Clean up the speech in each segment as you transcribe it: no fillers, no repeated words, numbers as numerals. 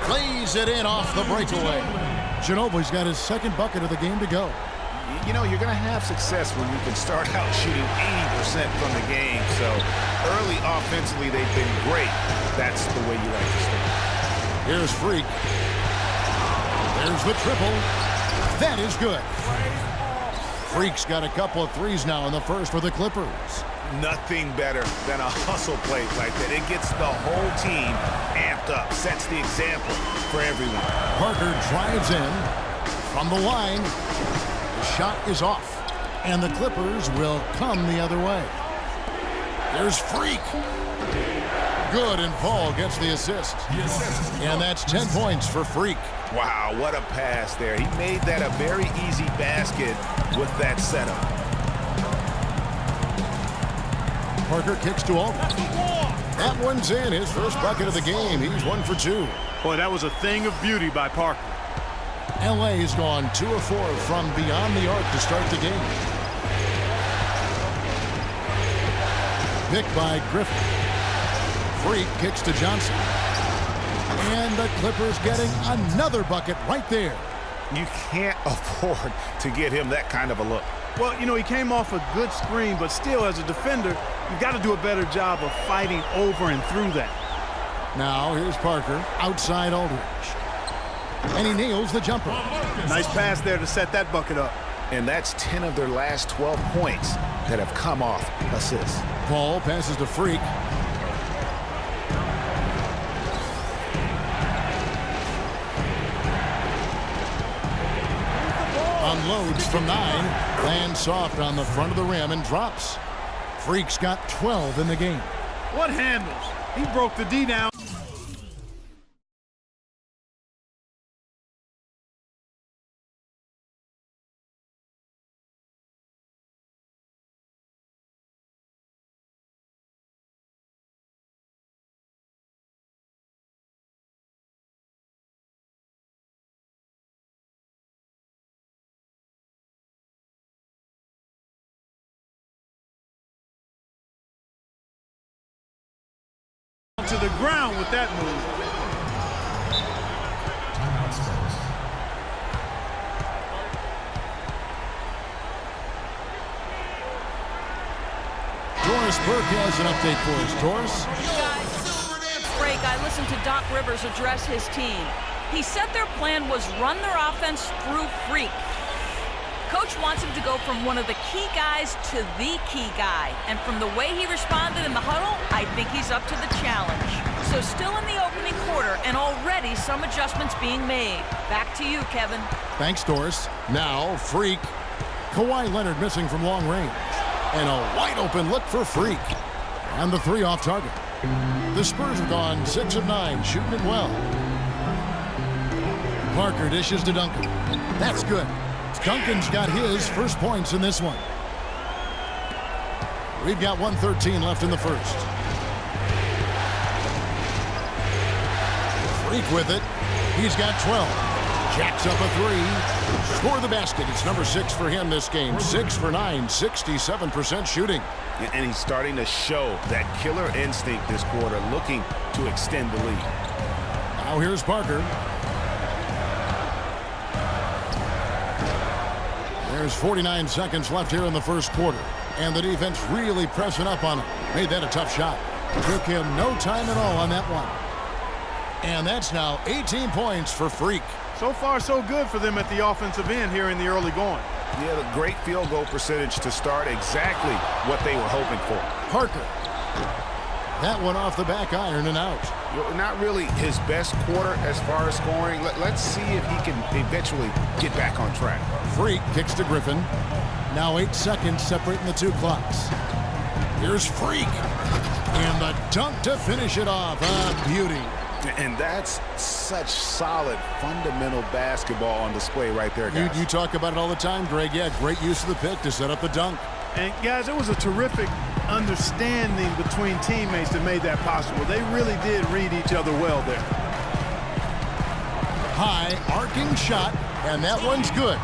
Lays it in off the breakaway. Ginobili's got his second bucket of the game to go. You know, you're going to have success when you can start out shooting 80% from the game. So early offensively, they've been great. That's the way you like to start. Here's Freak. There's the triple. That is good. Freak's got a couple of threes now in the first for the Clippers. Nothing better than a hustle play like that. It gets the whole team amped up, sets the example for everyone. Parker drives in from the line. The shot is off, and the Clippers will come the other way. There's Freak. Good, and Paul gets the assist. And that's 10 points for Freak. Wow, what a pass there. He made that a very easy basket with that setup. Parker kicks to Aldridge. That one's in, his first bucket of the game. He's 1 for 2. Boy, that was a thing of beauty by Parker. LA's gone 2 of 4 from beyond the arc to start the game. Picked by Griffin. Freak kicks to Johnson. And the Clippers getting another bucket right there. You can't afford to get him that kind of a look. Well, you know, he came off a good screen, but still, as a defender, you've got to do a better job of fighting over and through that. Now, here's Parker, outside Aldridge. And he nails the jumper. Nice pass there to set that bucket up. And that's 10 of their last 12 points that have come off assists. Paul passes to Freak. Unloads from 9, lands soft on the front of the rim and drops. Freak's got 12 in the game. What handles? He broke the D down. To the ground with that move. Doris Burke has an update for us. Doris? Break, I listened to Doc Rivers address his team. He said their plan was run their offense through Freak. Coach wants him to go from one of the key guys to the key guy. And from the way he responded in the huddle, I think he's up to the challenge. So still in the opening quarter, and already some adjustments being made. Back to you, Kevin. Thanks, Doris. Now, Freak. Kawhi Leonard missing from long range. And a wide open look for Freak. And the 3 off target. The Spurs have gone 6 of 9, shooting it well. Parker dishes to Duncan. That's good. Duncan's got his first points in this one. We've got 1:13 left in the first. Freak with it. He's got 12. Jacks up a 3. Score the basket. It's number 6 for him this game. 6 for 9, 67% shooting. And he's starting to show that killer instinct this quarter, looking to extend the lead. Now here's Parker. There's 49 seconds left here in the first quarter. And the defense really pressing up on him. Made that a tough shot. Took him no time at all on that one. And that's now 18 points for Freak. So far, so good for them at the offensive end here in the early going. Yeah, the great field goal percentage to start, exactly what they were hoping for. Parker. That one off the back iron and out. Not really his best quarter as far as scoring. Let's see if he can eventually get back on track. Freak kicks to Griffin. Now 8 seconds separating the 2 clocks. Here's Freak. And the dunk to finish it off. A beauty. And that's such solid, fundamental basketball on display right there, guys. You talk about it all the time, Greg. Yeah, great use of the pick to set up the dunk. And, guys, it was a terrific understanding between teammates that made that possible. They really did read each other well there. High, arcing shot, and that one's good.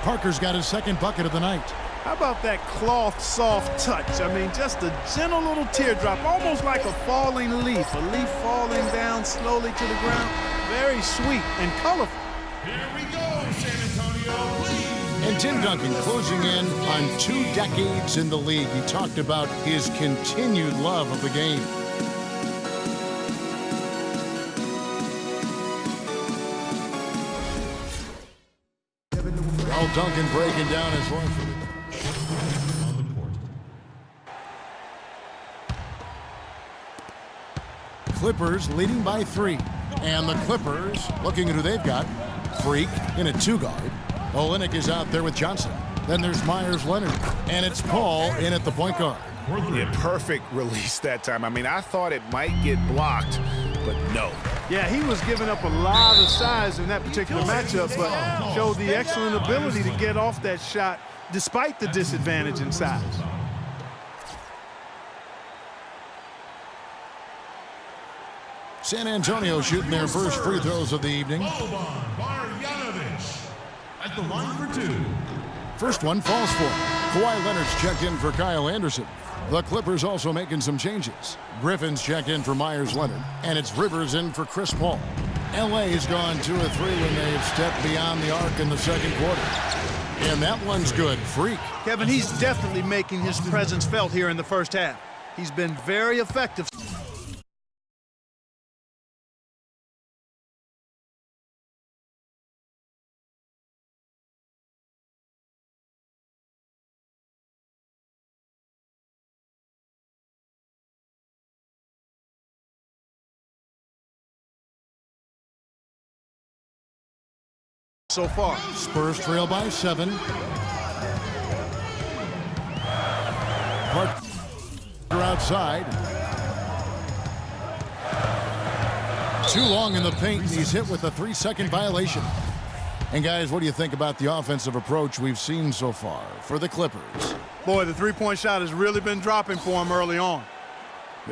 Parker's got his second bucket of the night. How about that cloth soft touch? I mean, just a gentle little teardrop, almost like a falling leaf. A leaf falling down hand slowly to the ground. Very sweet and colorful. Here we go, San Antonio, please. And Tim Duncan closing in on 2 decades in the league. He talked about his continued love of the game. Well, Duncan breaking down his run for the Clippers leading by 3. And the Clippers looking at who they've got. Freak in a 2-guard. Olynyk is out there with Johnson. Then there's Myers Leonard. And it's Paul in at the point guard. Yeah, perfect release that time. I mean, I thought it might get blocked, but no. Yeah, he was giving up a lot of size in that particular matchup, but showed the excellent ability to get off that shot despite the disadvantage in size. San Antonio shooting their first free throws of the evening. Boban Marjanovic at the line for 2. First one falls for him. Kawhi Leonard's checked in for Kyle Anderson. The Clippers also making some changes. Griffin's checked in for Myers Leonard, and it's Rivers in for Chris Paul. LA's gone 2 of 3 when they've stepped beyond the arc in the second quarter. And that one's good. Freak. Kevin, he's definitely making his presence felt here in the first half. He's been very effective. So far. Spurs trail by 7. Parker outside. Too long in the paint, and he's hit with a 3-second violation. And guys, what do you think about the offensive approach we've seen so far for the Clippers? Boy, the three-point shot has really been dropping for him early on.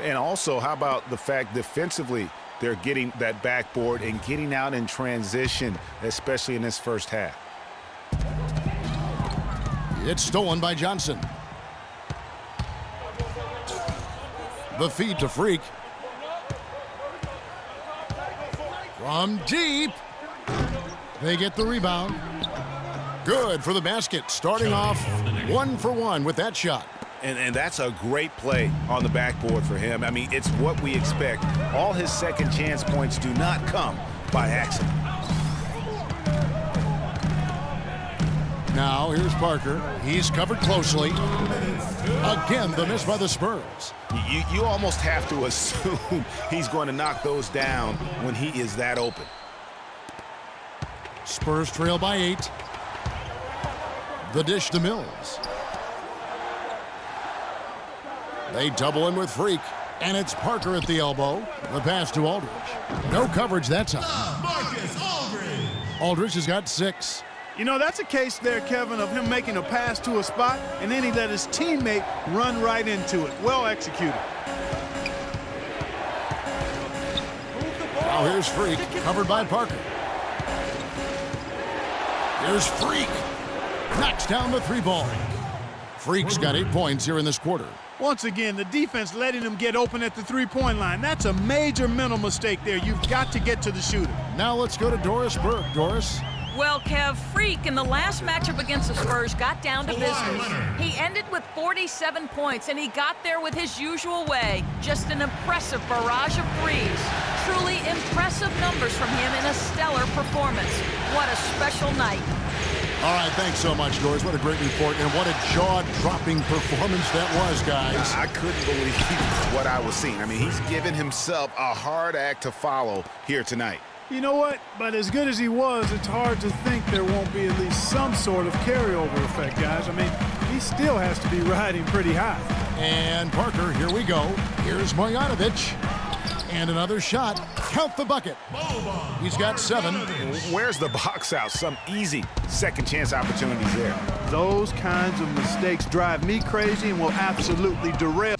And also, how about the fact defensively they're getting that backboard and getting out in transition, especially in this first half. It's stolen by Johnson. The feed to Freak. From deep. They get the rebound. Good for the basket. Starting off 1 for 1 with that shot. And that's a great play on the backboard for him. I mean, it's what we expect. All his second chance points do not come by accident. Now here's Parker. He's covered closely. Again, the miss by the Spurs. You almost have to assume he's going to knock those down when he is that open. Spurs trail by 8. The dish to Mills. They double him with Freak, and it's Parker at the elbow. The pass to Aldridge. No coverage that time. Marcus Aldridge. Aldridge has got 6. You know, that's a case there, Kevin, of him making a pass to a spot, and then he let his teammate run right into it. Well executed. Now here's Freak, covered by Parker. Here's Freak. Knocks down the 3-ball. Freak's got 8 points here in this quarter. Once again, the defense letting him get open at the three-point line. That's a major mental mistake there. You've got to get to the shooter. Now let's go to Doris Burke. Doris? Well, Kev, Freak in the last matchup against the Spurs got down to business. He ended with 47 points, and he got there with his usual way. Just an impressive barrage of threes. Truly impressive numbers from him in a stellar performance. What a special night. All right, thanks so much, Doris. What a great report, and what a jaw-dropping performance that was, guys. I couldn't believe what I was seeing. I mean, he's given himself a hard act to follow here tonight. You know what? But as good as he was, it's hard to think there won't be at least some sort of carryover effect, guys. I mean, he still has to be riding pretty high. And Parker, here we go. Here's Marjanovic. And another shot. Count the bucket. He's got 7. Where's the box out? Some easy second chance opportunities there. Those kinds of mistakes drive me crazy and will absolutely derail.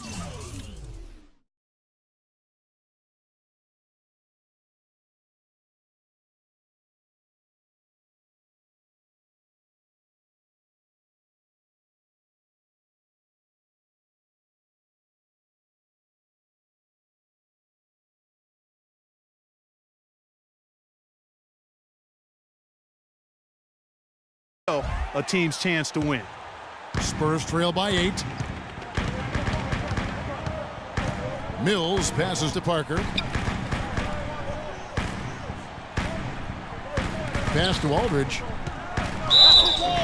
a team's chance to win. Spurs trail by 8. Mills passes to Parker. Pass to Aldridge.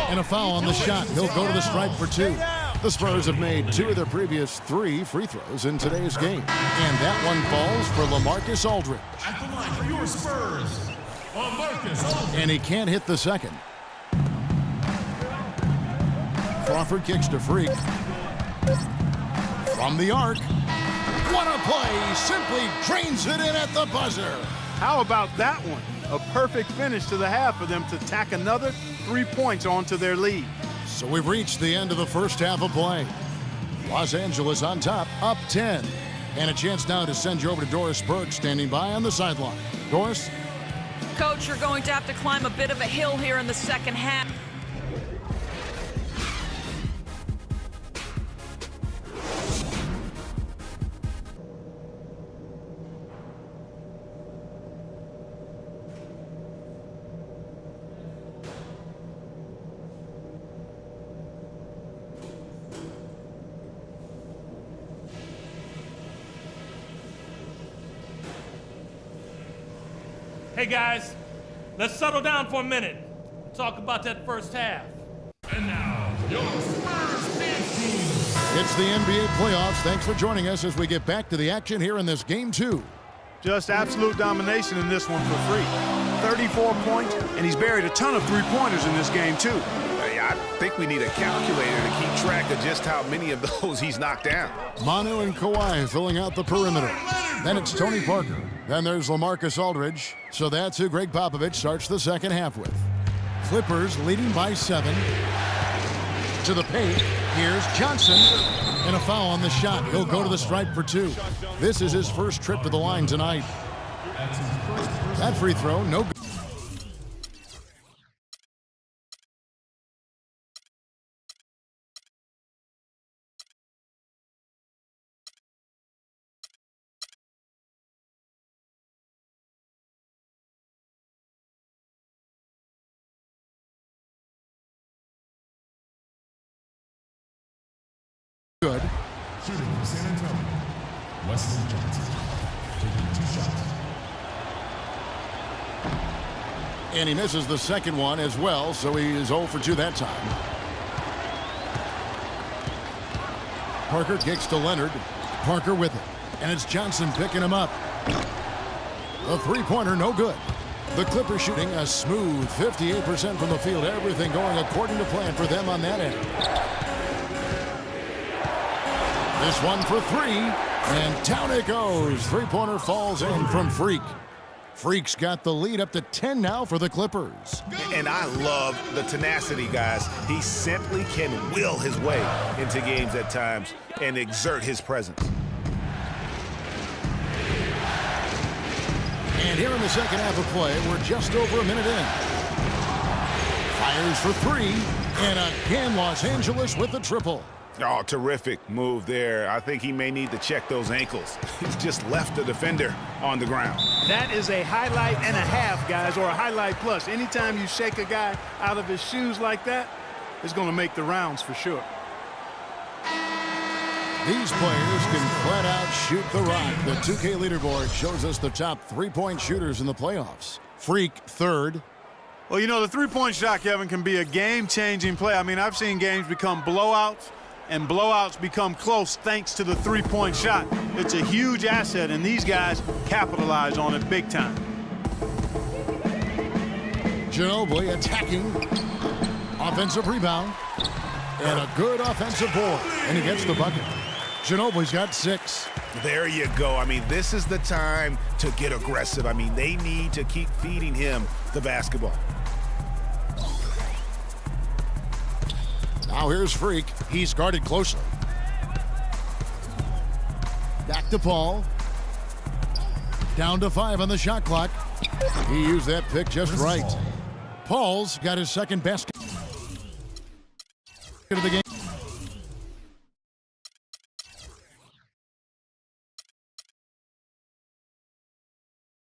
And a foul on the shot. He'll go to the stripe for 2. The Spurs have made 2 of their previous 3 free throws in today's game. And that one falls for LaMarcus Aldridge. At the line for your Spurs, LaMarcus Aldridge. And he can't hit the second. Crawford kicks to Freak. From the arc. What a play! Simply drains it in at the buzzer. How about that one? A perfect finish to the half for them to tack another 3 points onto their lead. So we've reached the end of the first half of play. Los Angeles on top, up 10. And a chance now to send you over to Doris Burke, standing by on the sideline. Doris? Coach, you're going to have to climb a bit of a hill here in the second half. Hey guys, let's settle down for a minute. Talk about that first half. And now, your Spurs dance team. It's the NBA playoffs. Thanks for joining us as we get back to the action here in this game 2. Just absolute domination in this one for Freak. 34 points, and he's buried a ton of three-pointers in this game, too. I think we need a calculator to keep track of just how many of those he's knocked down. Manu and Kawhi filling out the perimeter. Then it's Tony Parker. Then there's LaMarcus Aldridge. So that's who Greg Popovich starts the second half with. Clippers leading by 7. To the paint. Here's Johnson. And a foul on the shot. He'll go to the stripe for 2. This is his first trip to the line tonight. That free throw, no good. Good. Shooting for San Antonio, Wesley Johnson. Taking 2 shots. And he misses the second one as well, so he is 0 for 2 that time. Parker kicks to Leonard. Parker with it. And it's Johnson picking him up. The three-pointer, no good. The Clippers shooting a smooth 58% from the field. Everything going according to plan for them on that end. This one for 3, and down it goes. Three-pointer falls in from Freak. Freak's got the lead up to 10 now for the Clippers. And I love the tenacity, guys. He simply can will his way into games at times and exert his presence. And here in the second half of play, we're just over a minute in. Fires for 3, and again Los Angeles with the triple. Oh, terrific move there. I think he may need to check those ankles. He's just left the defender on the ground. That is a highlight and a half, guys, or a highlight plus. Anytime you shake a guy out of his shoes like that, it's going to make the rounds for sure. These players can flat out shoot the rock. The 2K leaderboard shows us the top three-point shooters in the playoffs. Freak, 3rd. Well, you know, the three-point shot, Kevin, can be a game-changing play. I mean, I've seen games become blowouts, and blowouts become close thanks to the three-point shot. It's a huge asset, and these guys capitalize on it big time. Ginobili attacking. Offensive rebound. And a good offensive board. And he gets the bucket. Ginobili's got 6. There you go. I mean, this is the time to get aggressive. I mean, they need to keep feeding him the basketball. Now here's Freak. He's guarded closely. Back to Paul. Down to 5 on the shot clock. He used that pick just right. Paul's got his second basket of the game.